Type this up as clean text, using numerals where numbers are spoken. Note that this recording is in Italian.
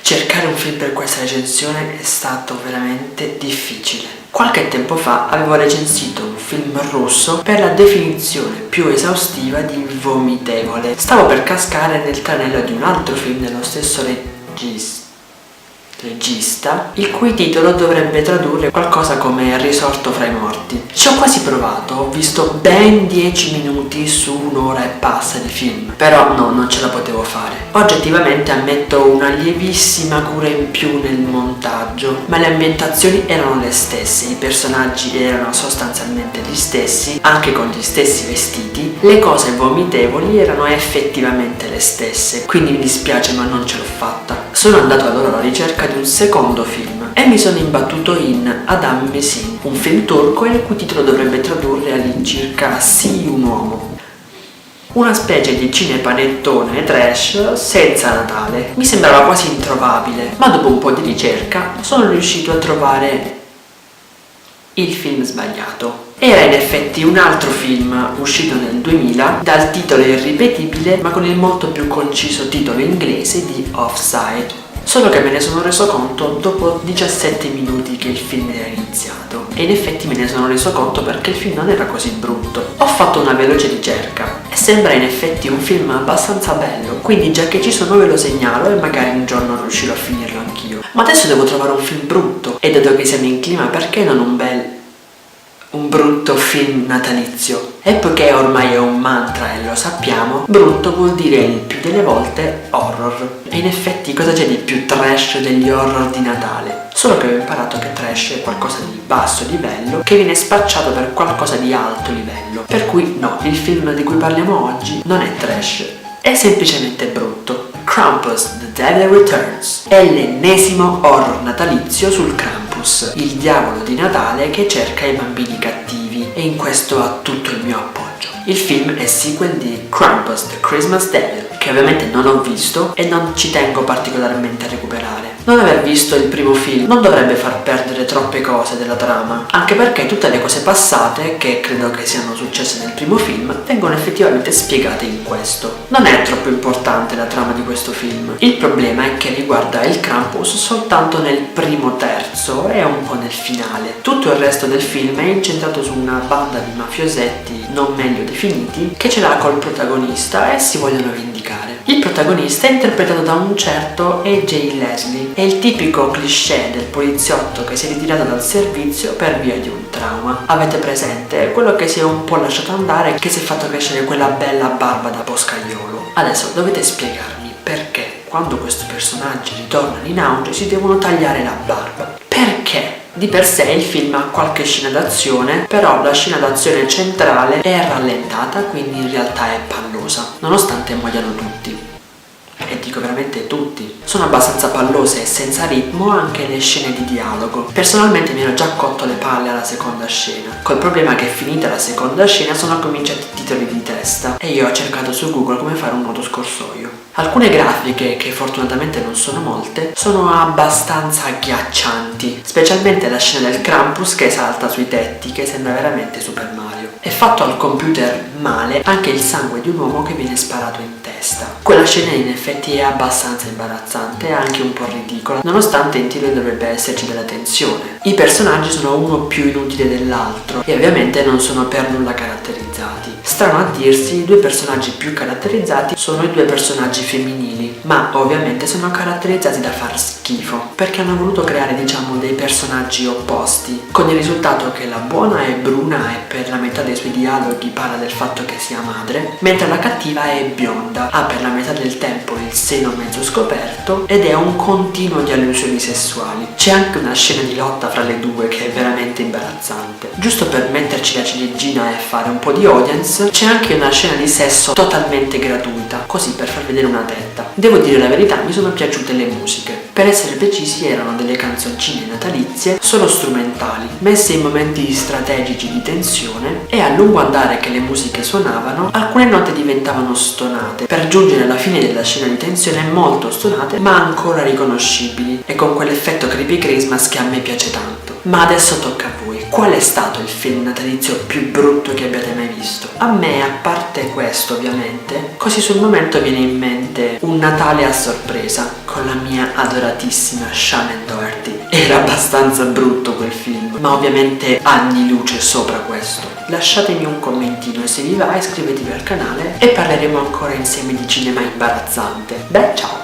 Cercare un film per questa recensione è stato veramente difficile. Qualche tempo fa avevo recensito un film russo per la definizione più esaustiva di vomitevole. Stavo per cascare nel tranello di un altro film dello stesso regista, il cui titolo dovrebbe tradurre qualcosa come Risorto fra i morti. Ci ho quasi provato, ho visto ben 10 minuti su un'ora e passa di film, però no, non ce la potevo fare. Oggettivamente ammetto una lievissima cura in più nel montaggio, ma le ambientazioni erano le stesse, i personaggi erano sostanzialmente gli stessi, anche con gli stessi vestiti, le cose vomitevoli erano effettivamente le stesse, quindi mi dispiace ma non ce l'ho fatta. Sono andato allora alla ricerca di un secondo film e mi sono imbattuto in Adam Mesin, un film turco il cui titolo dovrebbe tradurre all'incirca Sii un uomo. Una specie di cinepanettone trash senza Natale. Mi sembrava quasi introvabile, ma dopo un po' di ricerca sono riuscito a trovare il film sbagliato. Era in effetti un altro film uscito nel 2000 dal titolo irripetibile ma con il molto più conciso titolo inglese di Offside. Solo che me ne sono reso conto dopo 17 minuti che il film era iniziato. E in effetti me ne sono reso conto perché il film non era così brutto. Ho fatto una veloce ricerca e sembra in effetti un film abbastanza bello, quindi già che ci sono ve lo segnalo e magari un giorno riuscirò a finirlo anch'io. Ma adesso devo trovare un film brutto e dato che siamo in clima, perché non un brutto film natalizio? E poiché ormai è un mantra e lo sappiamo, brutto vuol dire il più delle volte horror. E in effetti cosa c'è di più trash degli horror di Natale? Solo che ho imparato che trash è qualcosa di basso livello che viene spacciato per qualcosa di alto livello. Per cui no, il film di cui parliamo oggi non è trash, è semplicemente brutto. Krampus, The Devil Returns è l'ennesimo horror natalizio sul Krampus, il diavolo di Natale che cerca i bambini cattivi, e in questo ha tutto il mio appoggio. Il film è sequel di Krampus, The Christmas Devil, che ovviamente non ho visto e non ci tengo particolarmente a recuperare. Non aver visto il primo film non dovrebbe far perdere troppe cose della trama, anche perché tutte le cose passate, che credo che siano successe nel primo film, vengono effettivamente spiegate in questo. Non è troppo importante la trama di questo film. Il problema è che riguarda il Krampus soltanto nel primo terzo e un po' nel finale. Tutto il resto del film è incentrato su una banda di mafiosetti non meglio definiti che ce l'ha col protagonista e si vogliono vendicare. Il protagonista è interpretato da un certo AJ Leslie. È il tipico cliché del poliziotto che si è ritirato dal servizio per via di un trauma. Avete presente? Quello che si è un po' lasciato andare, che si è fatto crescere quella bella barba da boscaiolo. Adesso dovete spiegarmi perché quando questi personaggi ritornano in auge si devono tagliare la barba. Perché? Di per sé il film ha qualche scena d'azione, però la scena d'azione centrale è rallentata, quindi in realtà è pallosa, nonostante muoiano tutti. E dico veramente tutti. Sono abbastanza pallose e senza ritmo anche le scene di dialogo. Personalmente mi ero già cotto le palle alla seconda scena, col problema che finita la seconda scena sono cominciati i titoli di testa e io ho cercato su Google come fare un nuoto scorsoio. Alcune grafiche, che fortunatamente non sono molte, sono abbastanza agghiaccianti, specialmente la scena del Krampus che salta sui tetti, che sembra veramente Super Mario. È fatto al computer male anche il sangue di un uomo che viene sparato in testa. Quella scena in effetti è abbastanza imbarazzante e anche un po' ridicola, nonostante in titolo dovrebbe esserci della tensione. I personaggi sono uno più inutile dell'altro e ovviamente non sono per nulla caratterizzati. Strano a dirsi, i due personaggi più caratterizzati sono i due personaggi femminili, ma ovviamente sono caratterizzati da far schifo, perché hanno voluto creare dei personaggi opposti, con il risultato che la buona è bruna e per la metà dei suoi dialoghi parla del fatto che sia madre, mentre la cattiva è bionda, ha per la metà del tempo il seno mezzo scoperto ed è un continuo di allusioni sessuali. C'è anche una scena di lotta fra le due che è veramente imbarazzante. Giusto per metterci la ciliegina e fare un po' di audience, c'è anche una scena di sesso totalmente gratuita, così per far vedere una tetta. Devo dire la verità, mi sono piaciute le musiche. Per essere precisi erano delle canzoncine natalizie solo strumentali, messe in momenti strategici di tensione, e a lungo andare che le musiche suonavano, alcune note diventavano stonate, per giungere alla fine della scena di tensione molto stonate ma ancora riconoscibili, e con quell'effetto Creepy Christmas che a me piace tanto. Ma adesso tocca a voi. qual è stato il film natalizio più brutto che abbiate mai visto? A me, a parte questo ovviamente, così sul momento viene in mente Un Natale a sorpresa con la mia adoratissima Shannen Doherty. Era abbastanza brutto quel film, ma ovviamente anni luce sopra questo. Lasciatemi un commentino e se vi va iscrivetevi al canale e parleremo ancora insieme di cinema imbarazzante. Beh, ciao!